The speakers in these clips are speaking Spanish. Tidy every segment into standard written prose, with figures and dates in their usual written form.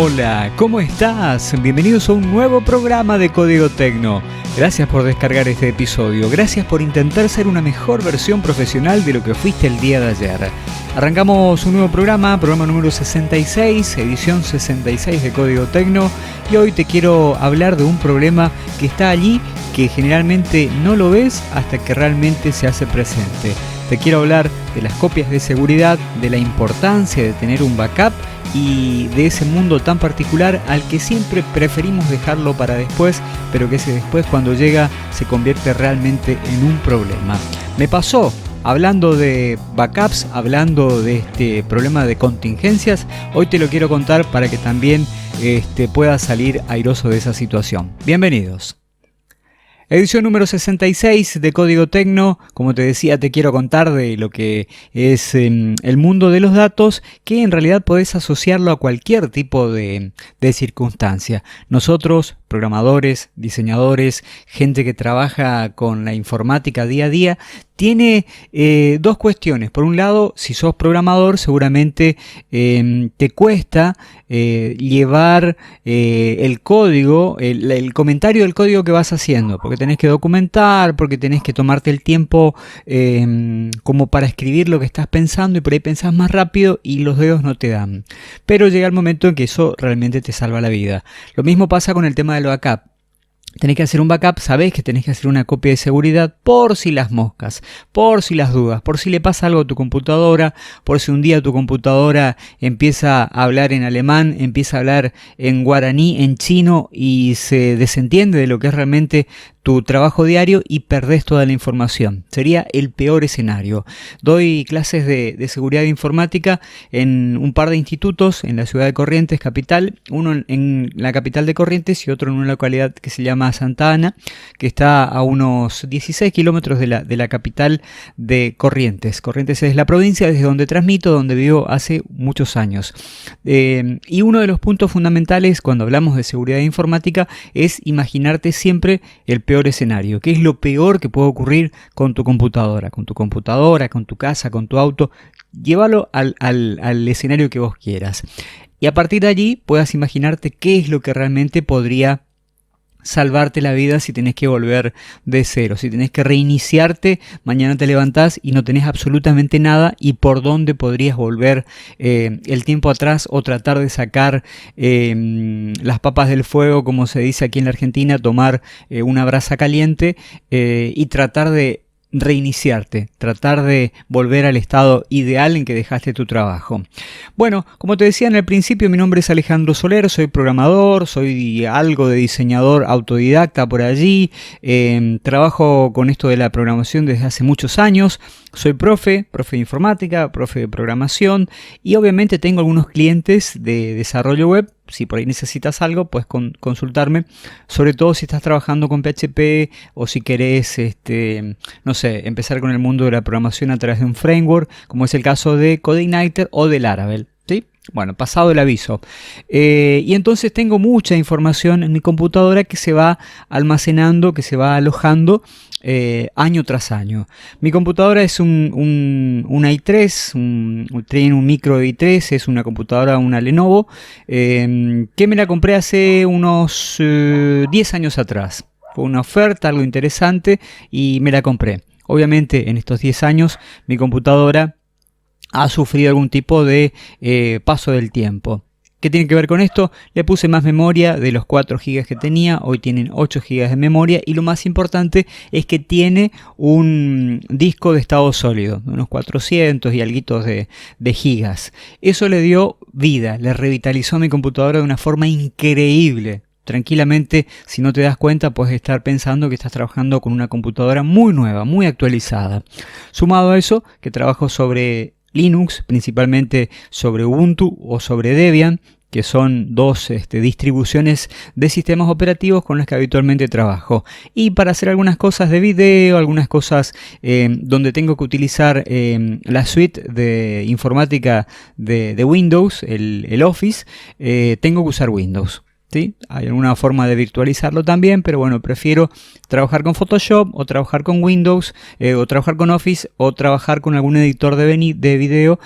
Hola, ¿cómo estás? Bienvenidos a un nuevo programa de Código Tecno. Gracias por descargar este episodio, gracias por intentar ser una mejor versión profesional de lo que fuiste el día de ayer. Arrancamos un nuevo programa número 66, edición 66 de Código Tecno, y hoy te quiero hablar de un problema que está allí, que generalmente no lo ves hasta que realmente se hace presente. Te quiero hablar de las copias de seguridad, de la importancia de tener un backup y de ese mundo tan particular al que siempre preferimos dejarlo para después, pero que ese después cuando llega se convierte realmente en un problema. Me pasó, hablando de backups, hablando de este problema de contingencias, hoy te lo quiero contar para que también puedas salir airoso de esa situación. Bienvenidos. Edición número 66 de Código Tecno. Como te decía, te quiero contar de lo que es el mundo de los datos, que en realidad podés asociarlo a cualquier tipo de circunstancia. Nosotros, programadores, diseñadores, gente que trabaja con la informática día a día, tiene dos cuestiones. Por un lado, si sos programador, seguramente te cuesta llevar el código, el comentario del código que vas haciendo, porque tenés que documentar, porque tenés que tomarte el tiempo como para escribir lo que estás pensando, y por ahí pensás más rápido y los dedos no te dan. Pero llega el momento en que eso realmente te salva la vida. Lo mismo pasa con el tema del backup. Tenés que hacer un backup, sabés que tenés que hacer una copia de seguridad por si las moscas, por si las dudas, por si le pasa algo a tu computadora, por si un día tu computadora empieza a hablar en alemán, empieza a hablar en guaraní, en chino, y se desentiende de lo que es realmente tu trabajo diario y perdés toda la información. Sería el peor escenario. Doy clases de seguridad informática en un par de institutos en la ciudad de Corrientes, capital, uno en la capital de Corrientes y otro en una localidad que se llama Santa Ana, que está a unos 16 kilómetros de la capital de Corrientes. Corrientes es la provincia desde donde transmito, donde vivo hace muchos años. Y uno de los puntos fundamentales cuando hablamos de seguridad informática es imaginarte siempre el peor escenario. ¿Qué es lo peor que puede ocurrir con tu computadora, con tu casa, con tu auto? Llévalo al escenario que vos quieras. Y a partir de allí puedas imaginarte qué es lo que realmente podría salvarte la vida si tenés que volver de cero, si tenés que reiniciarte, mañana te levantás y no tenés absolutamente nada, y por dónde podrías volver el tiempo atrás o tratar de sacar las papas del fuego, como se dice aquí en la Argentina, tomar una brasa caliente y tratar de reiniciarte, tratar de volver al estado ideal en que dejaste tu trabajo. Bueno, como te decía en el principio, mi nombre es Alejandro Soler, soy programador, soy algo de diseñador autodidacta por allí, trabajo con esto de la programación desde hace muchos años, soy profe de informática, profe de programación, y obviamente tengo algunos clientes de desarrollo web. Si por ahí necesitas algo, puedes consultarme, sobre todo si estás trabajando con PHP o si querés, no sé, empezar con el mundo de la programación a través de un framework, como es el caso de CodeIgniter o de Laravel, ¿sí? Bueno, pasado el aviso. Y entonces tengo mucha información en mi computadora que se va almacenando, que se va alojando año tras año. Mi computadora es un i3, tiene un micro i3, es una computadora, una Lenovo, que me la compré hace unos 10 años atrás. Fue una oferta, algo interesante, y me la compré. Obviamente en estos 10 años mi computadora ha sufrido algún tipo de paso del tiempo. ¿Qué tiene que ver con esto? Le puse más memoria de los 4 GB que tenía, hoy tienen 8 GB de memoria, y lo más importante es que tiene un disco de estado sólido, unos 400 y alguitos de gigas. Eso le dio vida, le revitalizó mi computadora de una forma increíble. Tranquilamente, si no te das cuenta, puedes estar pensando que estás trabajando con una computadora muy nueva, muy actualizada. Sumado a eso, que trabajo sobre Linux, principalmente sobre Ubuntu o sobre Debian, que son dos distribuciones de sistemas operativos con las que habitualmente trabajo. Y para hacer algunas cosas de video, algunas cosas donde tengo que utilizar la suite de informática de Windows, el Office, tengo que usar Windows. ¿sí? Hay alguna forma de virtualizarlo también, pero bueno, prefiero trabajar con Photoshop o trabajar con Windows o trabajar con Office o trabajar con algún editor de video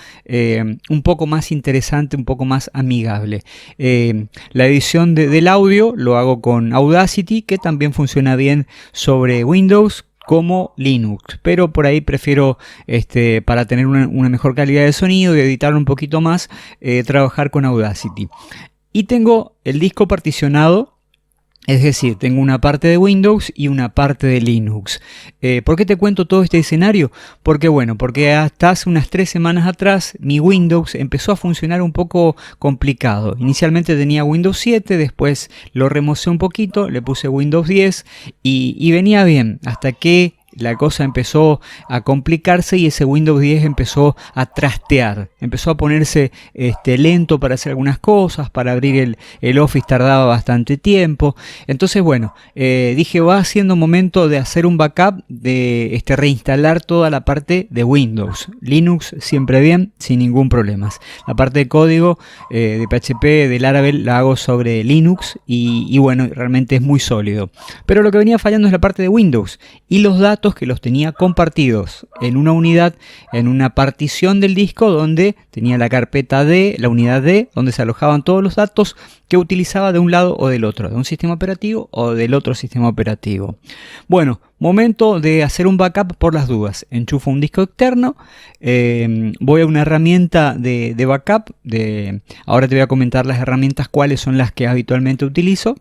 un poco más interesante, un poco más amigable. La edición del audio lo hago con Audacity, que también funciona bien sobre Windows como Linux, pero por ahí prefiero para tener una mejor calidad de sonido y editarlo un poquito más, trabajar con Audacity. Y tengo el disco particionado, es decir, tengo una parte de Windows y una parte de Linux. ¿Por qué te cuento todo este escenario? Porque hasta hace unas 3 semanas atrás mi Windows empezó a funcionar un poco complicado. Inicialmente tenía Windows 7, después lo remocé un poquito, le puse Windows 10 y venía bien, hasta que la cosa empezó a complicarse y ese Windows 10 empezó a trastear, empezó a ponerse lento para hacer algunas cosas, para abrir el Office tardaba bastante tiempo. Entonces dije, va siendo momento de hacer un backup, de reinstalar toda la parte de Windows. Linux siempre bien, sin ningún problema. La parte de código de PHP, de Laravel, la hago sobre Linux y bueno, realmente es muy sólido. Pero lo que venía fallando es la parte de Windows y los datos que los tenía compartidos en una unidad, en una partición del disco donde tenía la carpeta D, la unidad D, donde se alojaban todos los datos que utilizaba de un lado o del otro, de un sistema operativo o del otro sistema operativo. Bueno, momento de hacer un backup por las dudas. Enchufo un disco externo, voy a una herramienta de backup, ahora te voy a comentar las herramientas, cuáles son las que habitualmente utilizo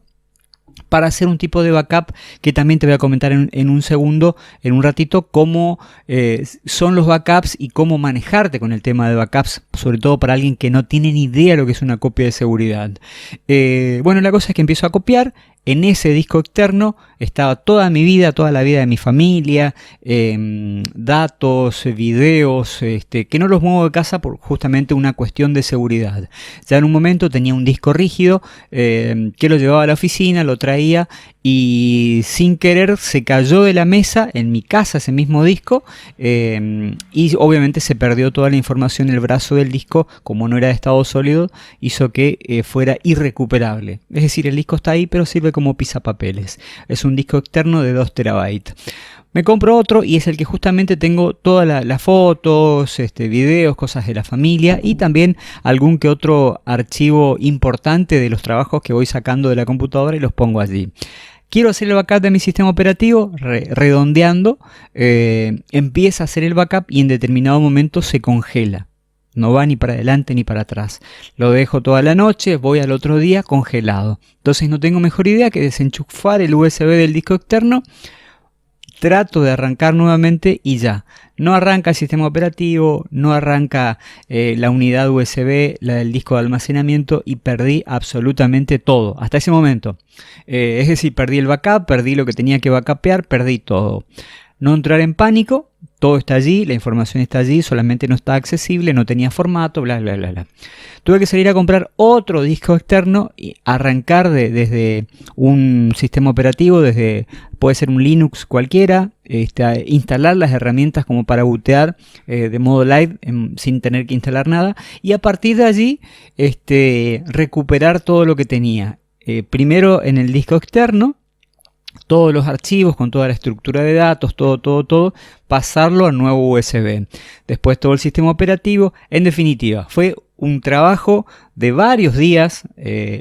para hacer un tipo de backup que también te voy a comentar en un segundo, en un ratito, cómo son los backups y cómo manejarte con el tema de backups, sobre todo para alguien que no tiene ni idea de lo que es una copia de seguridad. Bueno, la cosa es que empiezo a copiar. En ese disco externo estaba toda mi vida, toda la vida de mi familia, datos, videos, que no los muevo de casa por justamente una cuestión de seguridad. Ya en un momento tenía un disco rígido que lo llevaba a la oficina, lo traía y sin querer se cayó de la mesa en mi casa ese mismo disco y obviamente se perdió toda la información. El brazo del disco, como no era de estado sólido, hizo que fuera irrecuperable. Es decir, el disco está ahí, pero sirve como pisapapeles. Es un disco externo de 2 terabytes. Me compro otro y es el que justamente tengo todas las fotos, videos, cosas de la familia y también algún que otro archivo importante de los trabajos que voy sacando de la computadora y los pongo allí. Quiero hacer el backup de mi sistema operativo, redondeando, empieza a hacer el backup y en determinado momento se congela. No va ni para adelante ni para atrás. Lo dejo toda la noche, voy al otro día congelado. Entonces no tengo mejor idea que desenchufar el USB del disco externo. Trato de arrancar nuevamente y ya. No arranca el sistema operativo, no arranca la unidad USB, la del disco de almacenamiento y perdí absolutamente todo. Hasta ese momento. Es decir, perdí el backup, perdí lo que tenía que backupear, perdí todo. No entrar en pánico, todo está allí, la información está allí, solamente no está accesible, no tenía formato, bla, bla, bla, bla. Tuve que salir a comprar otro disco externo y arrancar desde un sistema operativo, puede ser un Linux cualquiera, instalar las herramientas como para bootear de modo live sin tener que instalar nada y a partir de allí recuperar todo lo que tenía. Primero en el disco externo, todos los archivos con toda la estructura de datos, todo, pasarlo al nuevo USB. Después todo el sistema operativo. En definitiva, fue un trabajo de varios días.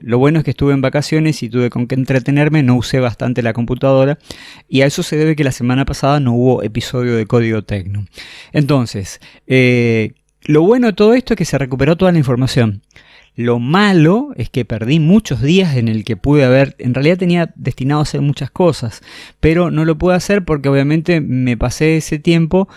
Lo bueno es que estuve en vacaciones y tuve con qué entretenerme, no usé bastante la computadora y a eso se debe que la semana pasada no hubo episodio de Código Tecno. Entonces, lo bueno de todo esto es que se recuperó toda la información. Lo malo es que perdí muchos días en el que en realidad tenía destinado a hacer muchas cosas, pero no lo pude hacer porque obviamente me pasé ese tiempo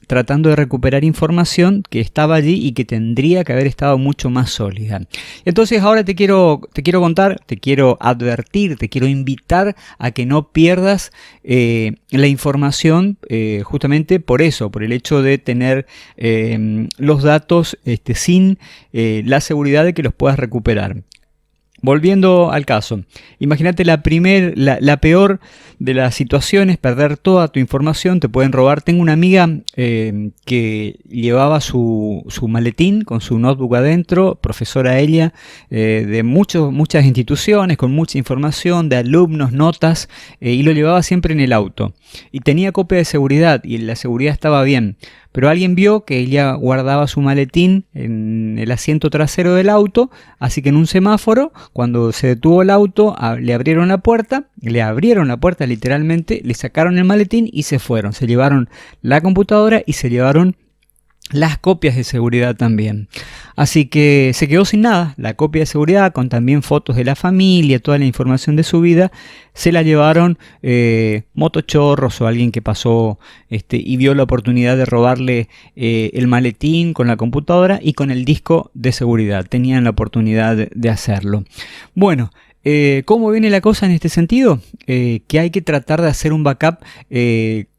tratando de recuperar información que estaba allí y que tendría que haber estado mucho más sólida. Entonces ahora te quiero contar, te quiero advertir, te quiero invitar a que no pierdas la información justamente por eso, por el hecho de tener los datos sin la seguridad de que los puedas recuperar. volviendo al caso, imagínate la peor de las situaciones, perder toda tu información, te pueden robar. Tengo una amiga que llevaba su maletín con su notebook adentro, profesora ella, de muchas instituciones, con mucha información, de alumnos, notas, y lo llevaba siempre en el auto. Y tenía copia de seguridad y la seguridad estaba bien. Pero alguien vio que ella guardaba su maletín en el asiento trasero del auto, así que en un semáforo, cuando se detuvo el auto, le abrieron la puerta literalmente, le sacaron el maletín y se fueron. Se llevaron la computadora y se llevaron las copias de seguridad también. Así que se quedó sin nada. La copia de seguridad, con también fotos de la familia, toda la información de su vida, se la llevaron motochorros o alguien que pasó y vio la oportunidad de robarle el maletín con la computadora y con el disco de seguridad. Tenían la oportunidad de hacerlo. Bueno, ¿cómo viene la cosa en este sentido? Que hay que tratar de hacer un backup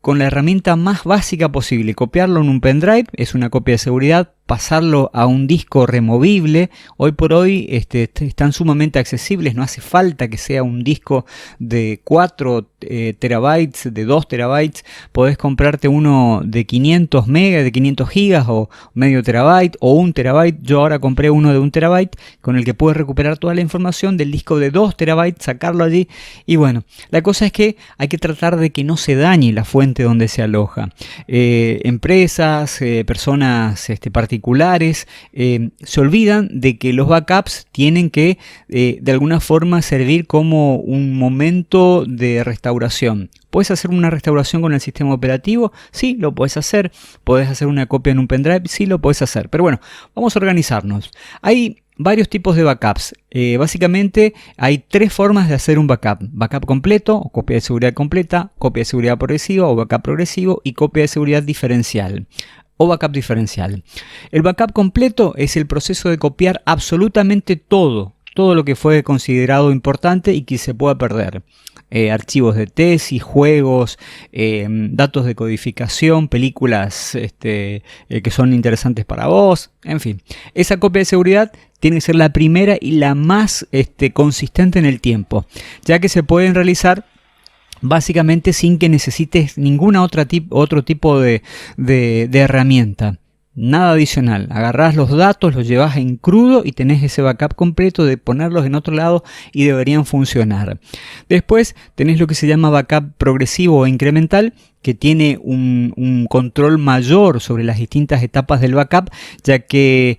con la herramienta más básica posible. Copiarlo en un pendrive, es una copia de seguridad, pasarlo a un disco removible. Hoy por hoy están sumamente accesibles, no hace falta que sea un disco de 4 terabytes, de 2 terabytes. Podés comprarte uno de 500 megas, de 500 gigas o medio terabyte o 1 terabyte. Yo ahora compré uno de 1 terabyte con el que puedes recuperar toda la información del disco de 2 terabytes, sacarlo allí. Y bueno, la cosa es que hay que tratar de que no se dañe la fuente donde se aloja. Empresas, personas particulares se olvidan de que los backups tienen que de alguna forma servir como un momento de restauración. ¿Puedes hacer una restauración con el sistema operativo? Sí, lo puedes hacer. ¿Puedes hacer una copia en un pendrive? Sí, lo puedes hacer. Pero bueno, vamos a organizarnos. Hay varios tipos de backups. Básicamente hay 3 formas de hacer un backup. Backup completo, o copia de seguridad completa, copia de seguridad progresiva o backup progresivo y copia de seguridad diferencial o backup diferencial. El backup completo es el proceso de copiar absolutamente todo lo que fue considerado importante y que se pueda perder. Archivos de tesis, juegos, datos de codificación, películas que son interesantes para vos, en fin. Esa copia de seguridad tiene que ser la primera y la más consistente en el tiempo, ya que se pueden realizar básicamente sin que necesites ninguna otro tipo de herramienta. Nada adicional, agarrás los datos, los llevas en crudo y tenés ese backup completo de ponerlos en otro lado y deberían funcionar. Después tenés lo que se llama backup progresivo o incremental, que tiene un control mayor sobre las distintas etapas del backup, ya que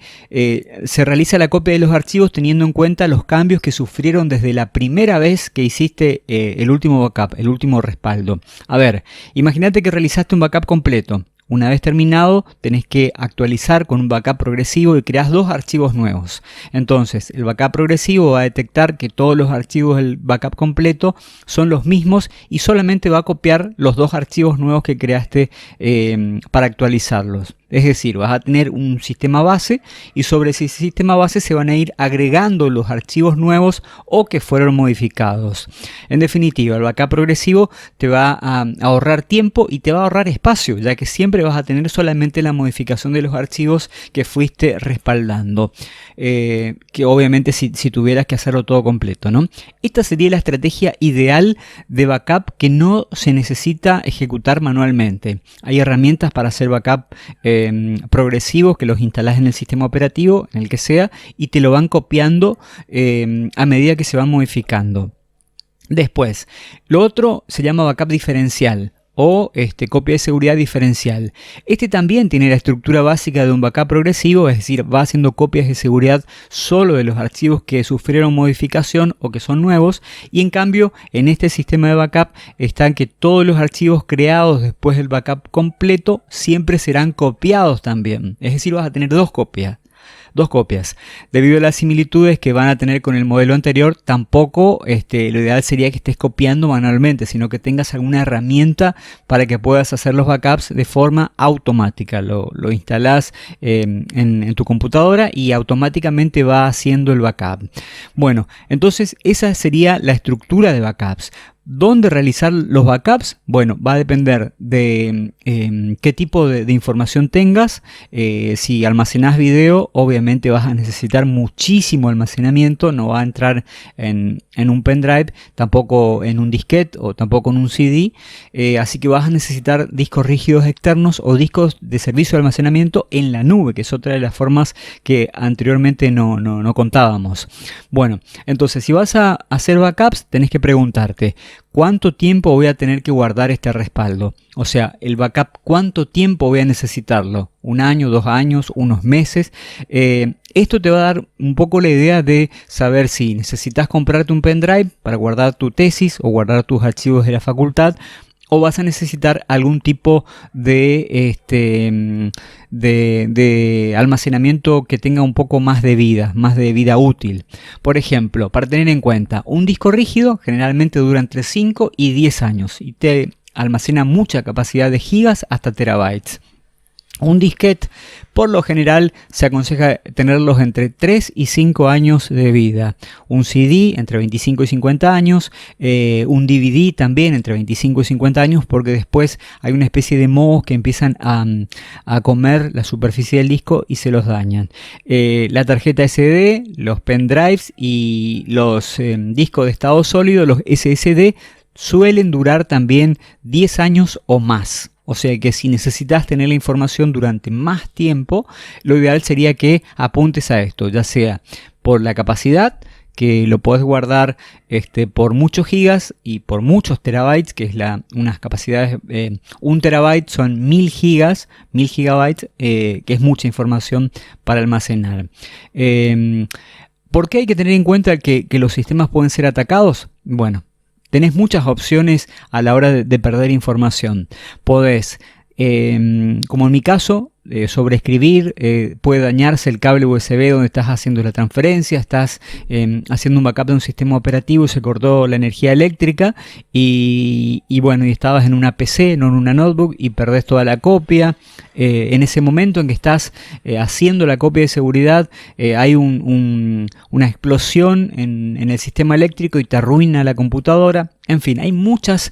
se realiza la copia de los archivos teniendo en cuenta los cambios que sufrieron desde la primera vez que hiciste el último backup, el último respaldo. A ver, imagínate que realizaste un backup completo. Una vez terminado, tenés que actualizar con un backup progresivo y creás 2 archivos nuevos. Entonces, el backup progresivo va a detectar que todos los archivos del backup completo son los mismos y solamente va a copiar los 2 archivos nuevos que creaste para actualizarlos. Es decir, vas a tener un sistema base y sobre ese sistema base se van a ir agregando los archivos nuevos o que fueron modificados. En definitiva, el backup progresivo te va a ahorrar tiempo y te va a ahorrar espacio, ya que siempre vas a tener solamente la modificación de los archivos que fuiste respaldando. Que obviamente si tuvieras que hacerlo todo completo, ¿no? Esta sería la estrategia ideal de backup que no se necesita ejecutar manualmente. Hay herramientas para hacer backup progresivos que los instalás en el sistema operativo, en el que sea, y te lo van copiando a medida que se van modificando. Después, lo otro se llama backup diferencial o copia de seguridad diferencial. Este también tiene la estructura básica de un backup progresivo, es decir, va haciendo copias de seguridad solo de los archivos que sufrieron modificación o que son nuevos, y en cambio en este sistema de backup están que todos los archivos creados después del backup completo siempre serán copiados también, es decir, vas a tener 2 copias. Debido a las similitudes que van a tener con el modelo anterior, tampoco lo ideal sería que estés copiando manualmente, sino que tengas alguna herramienta para que puedas hacer los backups de forma automática. Lo instalás en tu computadora y automáticamente va haciendo el backup. Bueno, entonces esa sería la estructura de backups. ¿Dónde realizar los backups? Bueno, va a depender de qué tipo de información tengas. Si almacenas video, obviamente vas a necesitar muchísimo almacenamiento. No va a entrar en un pendrive, tampoco en un disquete o tampoco en un CD. Así que vas a necesitar discos rígidos externos o discos de servicio de almacenamiento en la nube, que es otra de las formas que anteriormente no contábamos. Bueno, entonces si vas a hacer backups, tenés que preguntarte: ¿cuánto tiempo voy a tener que guardar este respaldo? O sea, el backup, ¿cuánto tiempo voy a necesitarlo? ¿Un año, 2 años, unos meses? Esto te va a dar un poco la idea de saber si necesitas comprarte un pendrive para guardar tu tesis o guardar tus archivos de la facultad, o vas a necesitar algún tipo de almacenamiento que tenga un poco más de vida útil. Por ejemplo, para tener en cuenta, un disco rígido generalmente dura entre 5 y 10 años y te almacena mucha capacidad de gigas hasta terabytes. Un disquete, por lo general, se aconseja tenerlos entre 3 y 5 años de vida. Un CD entre 25 y 50 años. Un DVD también entre 25 y 50 años, porque después hay una especie de mohos que empiezan a comer la superficie del disco y se los dañan. La tarjeta SD, los pendrives y los discos de estado sólido, los SSD, suelen durar también 10 años o más. O sea que si necesitas tener la información durante más tiempo, lo ideal sería que apuntes a esto, ya sea por la capacidad, que lo podés guardar por muchos gigas y por muchos terabytes, que es unas capacidades, 1 terabyte son 1000 gigas, 1000 gigabytes, que es mucha información para almacenar. ¿Por qué hay que tener en cuenta que los sistemas pueden ser atacados? Bueno, tenés muchas opciones a la hora de perder información. Podés, como en mi caso, sobreescribir, puede dañarse el cable USB donde estás haciendo la transferencia, estás haciendo un backup de un sistema operativo y se cortó la energía eléctrica y bueno, y estabas en una PC, no en una notebook, y perdés toda la copia. En ese momento en que estás haciendo la copia de seguridad, hay una explosión en el sistema eléctrico y te arruina la computadora. En fin, hay muchas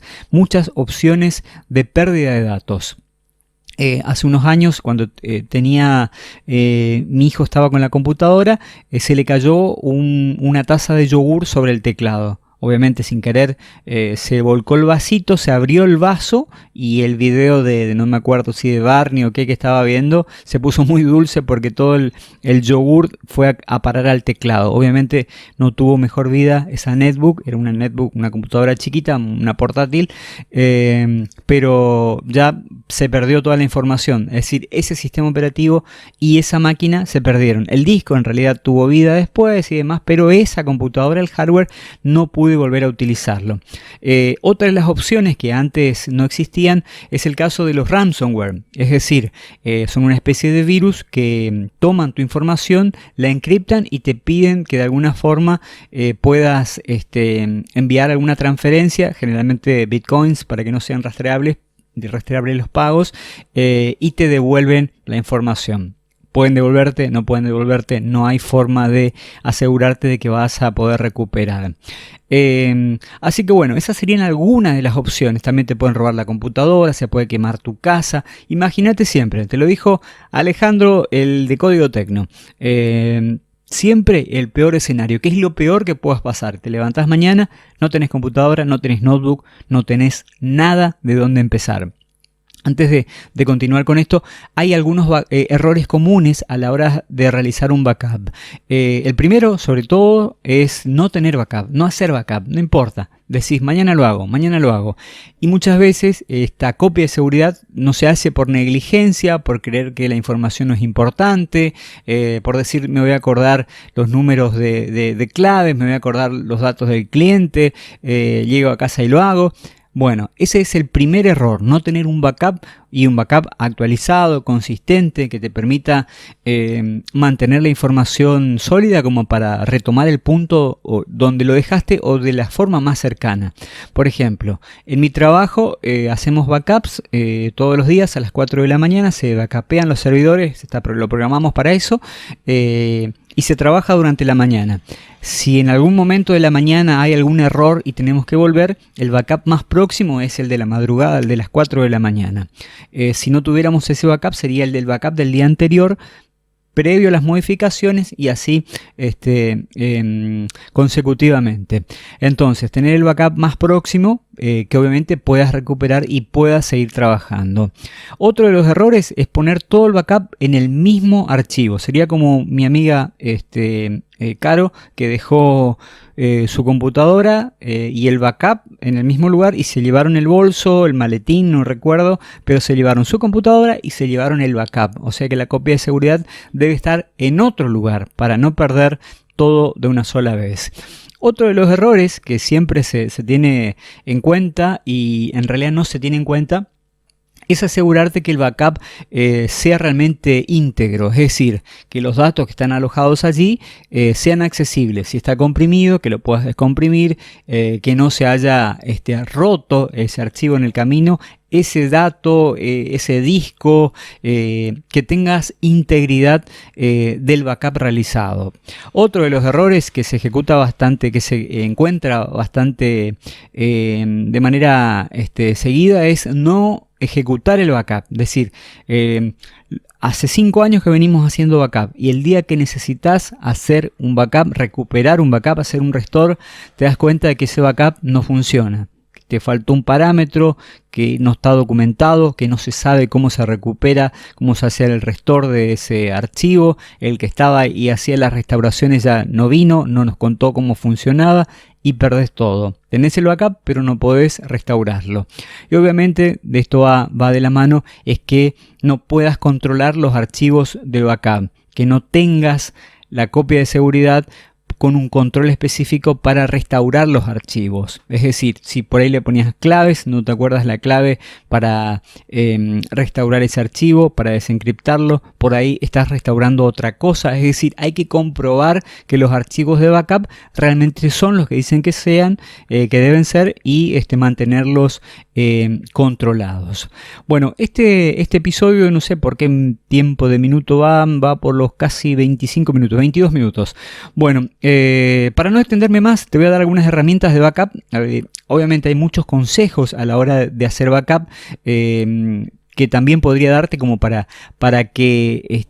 opciones de pérdida de datos. Hace unos años, cuando mi hijo estaba con la computadora, se le cayó una taza de yogur sobre el teclado. Obviamente sin querer se volcó el vasito, se abrió el vaso y el video de no me acuerdo si de Barney o qué que estaba viendo, se puso muy dulce porque todo el yogur fue a parar al teclado. Obviamente no tuvo mejor vida esa netbook, era una netbook, una computadora chiquita, una portátil, pero ya se perdió toda la información. Es decir, ese sistema operativo y esa máquina se perdieron. El disco en realidad tuvo vida después y demás, pero esa computadora, el hardware, no pude volver a utilizarlo. Otra de las opciones que antes no existían es el caso de los ransomware, es decir, son una especie de virus que toman tu información, la encriptan y te piden que de alguna forma puedas enviar alguna transferencia, generalmente bitcoins, para que no sean rastreables los pagos, y te devuelven la información. Pueden devolverte, no pueden devolverte, no hay forma de asegurarte de que vas a poder recuperar. Así que bueno, esas serían algunas de las opciones. También te pueden robar la computadora, se puede quemar tu casa. Imagínate siempre, te lo dijo Alejandro, el de Código Tecno. Siempre el peor escenario. ¿Qué es lo peor que puedas pasar? Te levantás mañana, no tenés computadora, no tenés notebook, no tenés nada de dónde empezar. Antes de continuar con esto, hay algunos errores comunes a la hora de realizar un backup. El primero, sobre todo, es no tener backup, no hacer backup, no importa. Decís, mañana lo hago. Y muchas veces esta copia de seguridad no se hace por negligencia, por creer que la información no es importante, por decir, me voy a acordar los números de claves, me voy a acordar los datos del cliente, llego a casa y lo hago. Bueno, ese es el primer error, no tener un backup y un backup actualizado, consistente, que te permita mantener la información sólida como para retomar el punto donde lo dejaste o de la forma más cercana. Por ejemplo, en mi trabajo hacemos backups todos los días a las 4 de la mañana, se backupean los servidores, lo programamos para eso. y se trabaja durante la mañana. Si en algún momento de la mañana hay algún error y tenemos que volver, el backup más próximo es el de la madrugada, el de las 4 de la mañana. Si no tuviéramos ese backup, sería el del backup del día anterior, previo a las modificaciones, y así consecutivamente. Entonces, tener el backup más próximo, que obviamente puedas recuperar y puedas seguir trabajando. Otro de los errores es poner todo el backup en el mismo archivo. Sería como mi amiga Caro, que dejó su computadora y el backup en el mismo lugar, y se llevaron el bolso, el maletín, no recuerdo, pero se llevaron su computadora y se llevaron el backup. O sea que la copia de seguridad debe estar en otro lugar para no perder todo de una sola vez. Otro de los errores que siempre se tiene en cuenta, y en realidad no se tiene en cuenta, es asegurarte que el backup sea realmente íntegro, es decir, que los datos que están alojados allí sean accesibles. Si está comprimido, que lo puedas descomprimir, que no se haya roto ese archivo en el camino, ese dato, ese disco, que tengas integridad del backup realizado. Otro de los errores que se ejecuta bastante, que se encuentra bastante de manera seguida, es no ejecutar el backup. Es decir, hace 5 años que venimos haciendo backup, y el día que necesitas hacer un backup, recuperar un backup, hacer un restore, te das cuenta de que ese backup no funciona. Te faltó un parámetro que no está documentado, que no se sabe cómo se recupera, cómo se hace el restore de ese archivo. El que estaba y hacía las restauraciones ya no vino, no nos contó cómo funcionaba, y perdés todo. Tenés el backup, pero no podés restaurarlo. Y obviamente de esto va de la mano, es que no puedas controlar los archivos de backup, que no tengas la copia de seguridad con un control específico para restaurar los archivos. Es decir, si por ahí le ponías claves, no te acuerdas la clave para restaurar ese archivo, para desencriptarlo, por ahí estás restaurando otra cosa. Es decir, hay que comprobar que los archivos de backup realmente son los que dicen que sean, que deben ser, y mantenerlos controlados. Bueno, este episodio, no sé por qué tiempo de minuto va por los casi 25 minutos, 22 minutos. Bueno, para no extenderme más, te voy a dar algunas herramientas de backup. Obviamente hay muchos consejos a la hora de hacer backup, que también podría darte como para que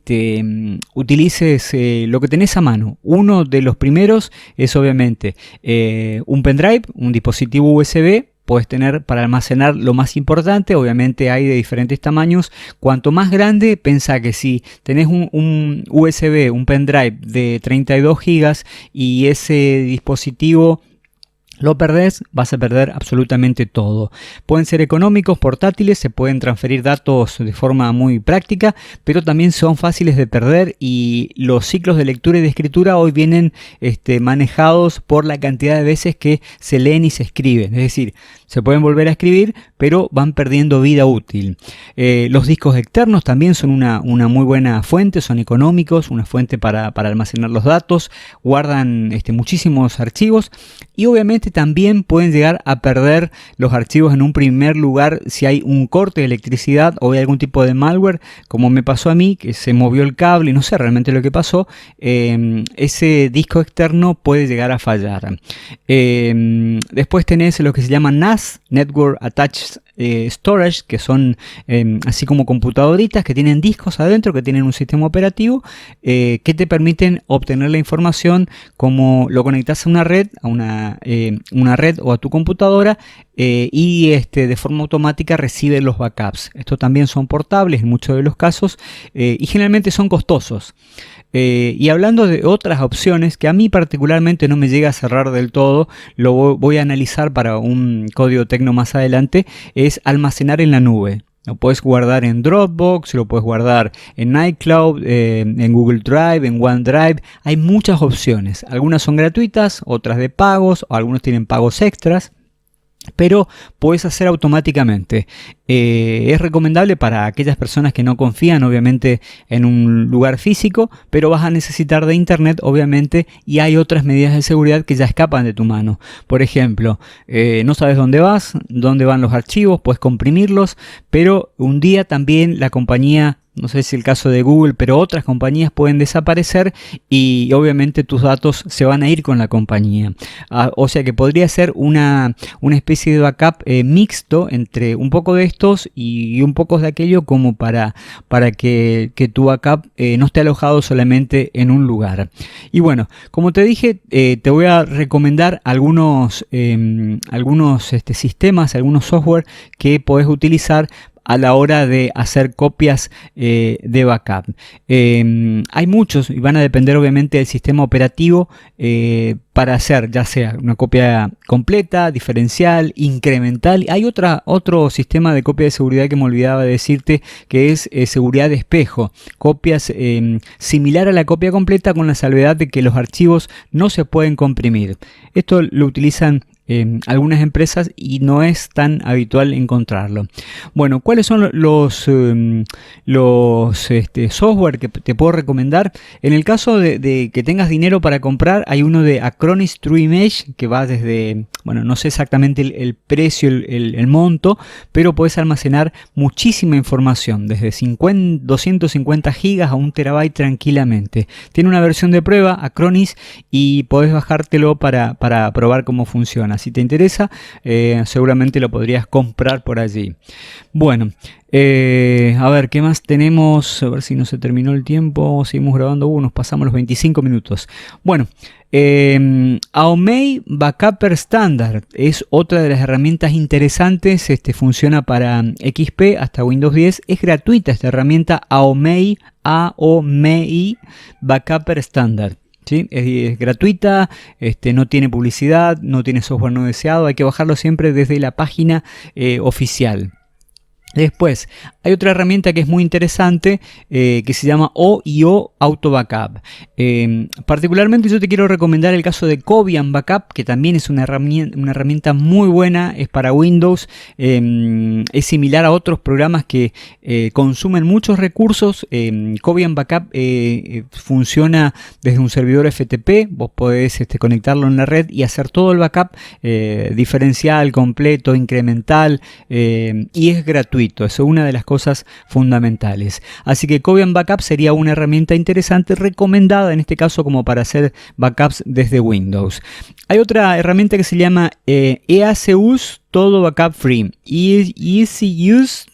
utilices lo que tenés a mano. Uno de los primeros es obviamente un pendrive, un dispositivo USB. Puedes tener para almacenar lo más importante. Obviamente hay de diferentes tamaños. Cuanto más grande, pensá que si tenés un USB, un pendrive de 32 gigas, y ese dispositivo lo perdés, vas a perder absolutamente todo. Pueden ser económicos, portátiles, se pueden transferir datos de forma muy práctica, pero también son fáciles de perder, y los ciclos de lectura y de escritura hoy vienen manejados por la cantidad de veces que se leen y se escriben. Es decir, se pueden volver a escribir, pero van perdiendo vida útil. Los discos externos también son una muy buena fuente, son económicos, una fuente para almacenar los datos, guardan muchísimos archivos, y obviamente también pueden llegar a perder los archivos en un primer lugar si hay un corte de electricidad o hay algún tipo de malware, como me pasó a mí, que se movió el cable y no sé realmente lo que pasó. Ese disco externo puede llegar a fallar. Después tenés lo que se llama NAS, Network Attached Storage, que son así como computadoritas que tienen discos adentro, que tienen un sistema operativo, que te permiten obtener la información, como lo conectas a una red, una red o a tu computadora, y de forma automática recibe los backups. Estos también son portables en muchos de los casos, y generalmente son costosos. Y hablando de otras opciones que a mí particularmente no me llega a cerrar del todo, lo voy a analizar para un código tecno más adelante, es almacenar en la nube. Lo puedes guardar en Dropbox, lo puedes guardar en iCloud, en Google Drive, en OneDrive. Hay muchas opciones. Algunas son gratuitas, otras de pagos, o algunos tienen pagos extras, pero puedes hacer automáticamente. Es recomendable para aquellas personas que no confían obviamente en un lugar físico, pero vas a necesitar de internet obviamente, y hay otras medidas de seguridad que ya escapan de tu mano. Por ejemplo, no sabes dónde van los archivos, puedes comprimirlos, pero un día también la compañía no sé si el caso de Google, pero otras compañías pueden desaparecer y obviamente tus datos se van a ir con la compañía. O sea que podría ser una especie de backup mixto entre un poco de estos y un poco de aquello, como para que tu backup no esté alojado solamente en un lugar. Y bueno, como te dije, te voy a recomendar algunos sistemas, algunos software que podés utilizar a la hora de hacer copias de backup. Hay muchos y van a depender obviamente del sistema operativo para hacer ya sea una copia completa, diferencial, incremental. Hay otro sistema de copia de seguridad que me olvidaba de decirte, que es seguridad de espejo. Copias similar a la copia completa, con la salvedad de que los archivos no se pueden comprimir. Esto lo utilizan algunas empresas y no es tan habitual encontrarlo. Bueno, ¿cuáles son los software que te puedo recomendar? En el caso de que tengas dinero para comprar, hay uno de Acronis TrueImage que va desde, bueno, no sé exactamente el precio, el monto, pero puedes almacenar muchísima información, desde 250 gigas a 1 terabyte tranquilamente. Tiene una versión de prueba, Acronis, y podés bajártelo para probar cómo funciona. Si te interesa, seguramente lo podrías comprar por allí. Bueno, a ver, ¿qué más tenemos? A ver si no se terminó el tiempo. Seguimos grabando. Nos pasamos los 25 minutos. Bueno, Aomei Backuper Standard es otra de las herramientas interesantes. Funciona para XP hasta Windows 10. Es gratuita esta herramienta, Aomei Backuper Standard. ¿Sí? Es gratuita, no tiene publicidad, no tiene software no deseado, hay que bajarlo siempre desde la página oficial. Después, hay otra herramienta que es muy interesante que se llama OIO Auto Backup. Particularmente yo te quiero recomendar el caso de Cobian Backup, que también es una herramienta muy buena, es para Windows, es similar a otros programas que consumen muchos recursos. Cobian Backup funciona desde un servidor FTP, vos podés conectarlo en la red y hacer todo el backup diferencial, completo, incremental, y es gratuito. Eso es una de las cosas fundamentales. Así que Cobian Backup sería una herramienta interesante, recomendada en este caso como para hacer backups desde Windows. Hay otra herramienta que se llama Easy Use Todo Backup Free. Easy Use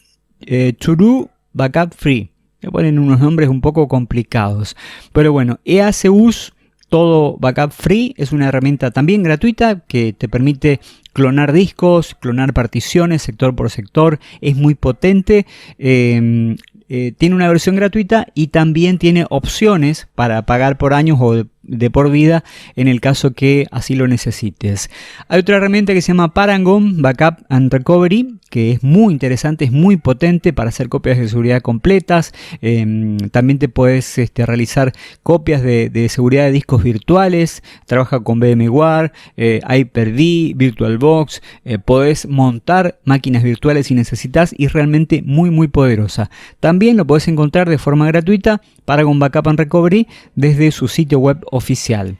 To Backup Free. Le ponen unos nombres un poco complicados. Pero bueno, Easy Use Todo Backup Free es una herramienta también gratuita que te permite clonar discos, clonar particiones sector por sector. Es muy potente. Tiene una versión gratuita y también tiene opciones para pagar por años o de por vida en el caso que así lo necesites. Hay otra herramienta que se llama Paragon Backup and Recovery, que es muy interesante, es muy potente para hacer copias de seguridad completas. También te puedes realizar copias de seguridad de discos virtuales. Trabaja con VMware, Hyper-V, VirtualBox. Podés montar máquinas virtuales si necesitas y es realmente muy poderosa. También lo podés encontrar de forma gratuita, Paragon Backup and Recovery, desde su sitio web oficial.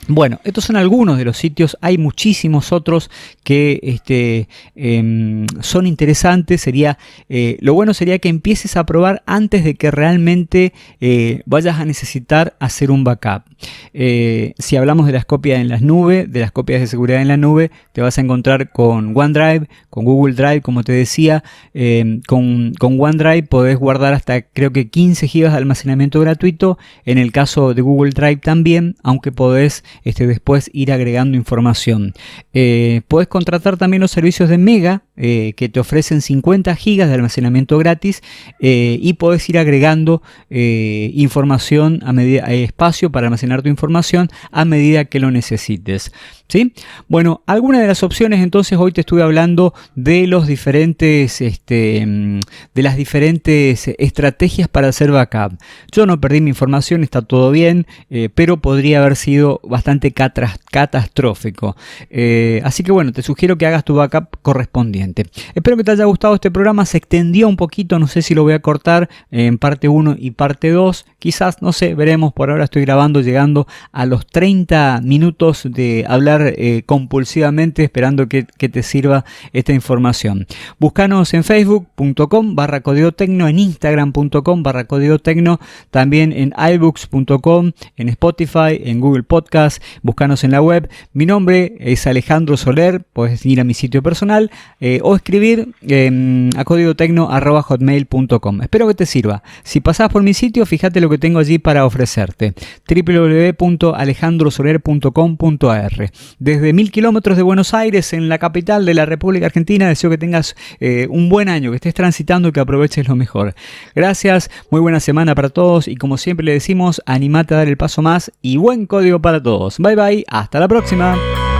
Bueno, estos son algunos de los sitios, hay muchísimos otros que son interesantes. Lo bueno sería que empieces a probar antes de que realmente vayas a necesitar hacer un backup. Si hablamos de las copias en las nubes, de las copias de seguridad en la nube, te vas a encontrar con OneDrive, con Google Drive, como te decía. Con OneDrive podés guardar hasta creo que 15 GB de almacenamiento gratuito. En el caso de Google Drive también, aunque podés después ir agregando información. Puedes contratar también los servicios de Mega, que te ofrecen 50 GB de almacenamiento gratis, y podés ir agregando información a medida, espacio para almacenar tu información a medida que lo necesites. ¿Sí? Bueno, algunas de las opciones. Entonces hoy te estuve hablando de los diferentes de las diferentes estrategias para hacer backup. Yo no perdí mi información, está todo bien, pero podría haber sido bastante bastante catastrófico. Así que bueno, te sugiero que hagas tu backup correspondiente. Espero que te haya gustado este programa. Se extendió un poquito, no sé si lo voy a cortar en parte 1 y parte 2. Quizás, no sé, veremos. Por ahora estoy grabando, llegando a los 30 minutos de hablar compulsivamente, esperando que te sirva esta información. Búscanos en facebook.com/código-tecno, en instagram.com/código-tecno, también en iBooks.com, en Spotify, en Google Podcast. Búscanos en la web. Mi nombre es Alejandro Soler. Puedes ir a mi sitio personal o escribir a códigotecno@hotmail.com. Espero que te sirva. Si pasás por mi sitio, fíjate lo que tengo allí para ofrecerte: www.alejandrosoler.com.ar. Desde 1000 kilómetros de Buenos Aires, en la capital de la República Argentina, deseo que tengas un buen año, que estés transitando y que aproveches lo mejor. Gracias, muy buena semana para todos y como siempre le decimos, animate a dar el paso más y buen código para todos. Bye bye, hasta la próxima.